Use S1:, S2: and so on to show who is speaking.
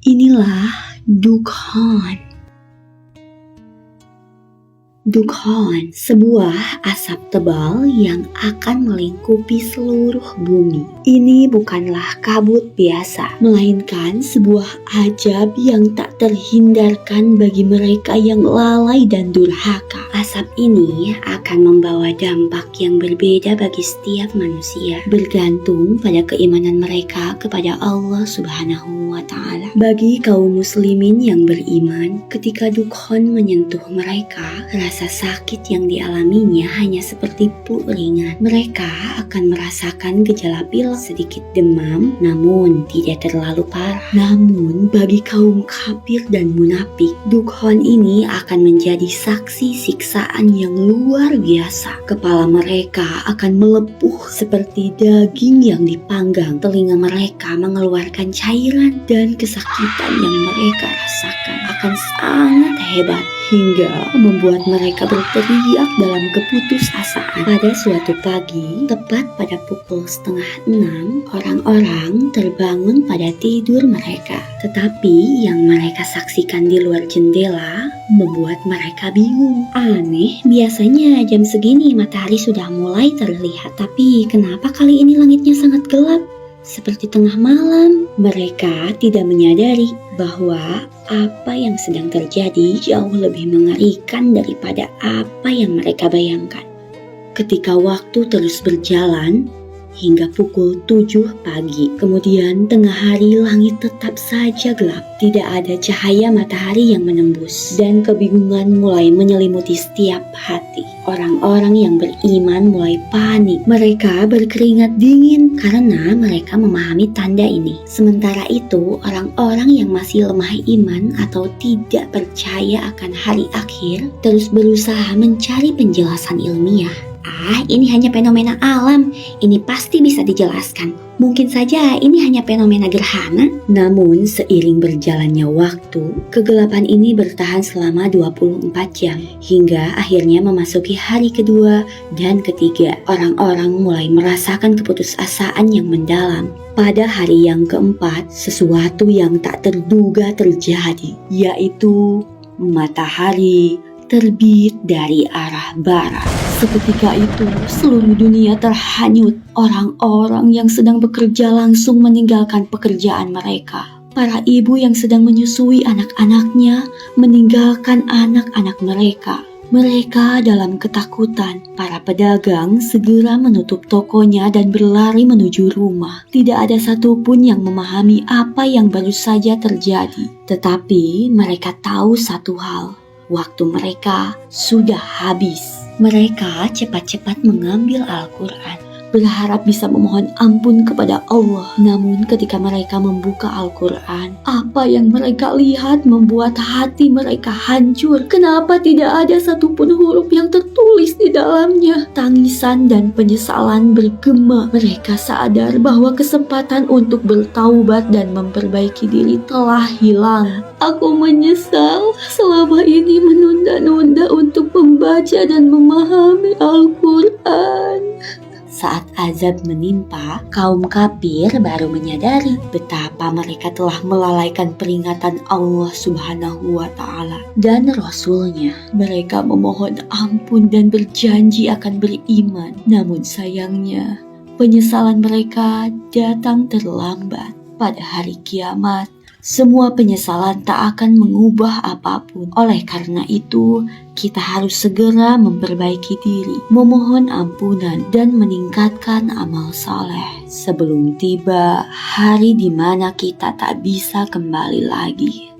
S1: Inilah Dukhan. Dukhan, sebuah asap tebal yang akan melingkupi seluruh bumi. Ini bukanlah kabut biasa, melainkan sebuah ajab yang tak terhindarkan bagi mereka yang lalai dan durhaka. Asap ini akan membawa dampak yang berbeda bagi setiap manusia, bergantung pada keimanan mereka kepada Allah Subhanahu wa Ta'ala. Bagi kaum muslimin yang beriman, ketika Dukhan menyentuh mereka, rasa sakit yang dialaminya hanya seperti flu ringan. Mereka akan merasakan gejala pilek, sedikit demam, namun tidak terlalu parah. Namun bagi kaum kafir dan munafik, Dukhan ini akan menjadi saksi siksaan yang luar biasa. Kepala mereka akan melepuh seperti daging yang dipanggang. Telinga mereka mengeluarkan cairan dan kesakitan yang mereka rasakan akan sangat hebat hingga membuat mereka berteriak dalam keputusasaan. Pada suatu pagi, tepat pada pukul 5:30, orang-orang terbangun pada tidur mereka. Tetapi yang mereka saksikan di luar jendela membuat mereka bingung. Aneh, biasanya jam segini matahari sudah mulai terlihat, tapi kenapa kali ini langitnya sangat gelap? Seperti tengah malam. Mereka tidak menyadari bahwa apa yang sedang terjadi jauh lebih mengerikan daripada apa yang mereka bayangkan. Ketika waktu terus berjalan hingga pukul 7 pagi, kemudian tengah hari langit tetap saja gelap. Tidak ada cahaya matahari yang menembus, dan kebingungan mulai menyelimuti setiap hati. Orang-orang yang beriman mulai panik. Mereka berkeringat dingin karena mereka memahami tanda ini. Sementara itu, orang-orang yang masih lemah iman atau tidak percaya akan hari akhir terus berusaha mencari penjelasan ilmiah. Ini hanya fenomena alam, ini pasti bisa dijelaskan. Mungkin saja ini hanya fenomena gerhana. Namun seiring berjalannya waktu, kegelapan ini bertahan selama 24 jam. Hingga akhirnya memasuki hari kedua dan ketiga. Orang-orang mulai merasakan keputusasaan yang mendalam. Pada hari yang keempat, sesuatu yang tak terduga terjadi, yaitu matahari terbit dari arah barat. Seketika itu, seluruh dunia terhanyut. Orang-orang yang sedang bekerja langsung meninggalkan pekerjaan mereka. Para ibu yang sedang menyusui anak-anaknya meninggalkan anak-anak mereka. Mereka dalam ketakutan. Para pedagang segera menutup tokonya dan berlari menuju rumah. Tidak ada satupun yang memahami apa yang baru saja terjadi. Tetapi mereka tahu satu hal. Waktu mereka sudah habis. Mereka cepat-cepat mengambil Al-Quran, berharap bisa memohon ampun kepada Allah. Namun ketika mereka membuka Al-Quran, apa yang mereka lihat membuat hati mereka hancur. Kenapa tidak ada satupun huruf yang tertulis di dalamnya? Tangisan dan penyesalan bergema. Mereka sadar bahwa kesempatan untuk bertaubat dan memperbaiki diri telah hilang. Aku menyesal selama ini menunda-nunda untuk membaca dan memahami Al-Quran. Saat azab menimpa, kaum kafir baru menyadari betapa mereka telah melalaikan peringatan Allah Subhanahu wa Ta'ala dan Rasul-Nya. Mereka memohon ampun dan berjanji akan beriman. Namun sayangnya, penyesalan mereka datang terlambat. Pada hari kiamat, semua penyesalan tak akan mengubah apapun. Oleh karena itu, kita harus segera memperbaiki diri, memohon ampunan, dan meningkatkan amal saleh sebelum tiba hari di mana kita tak bisa kembali lagi.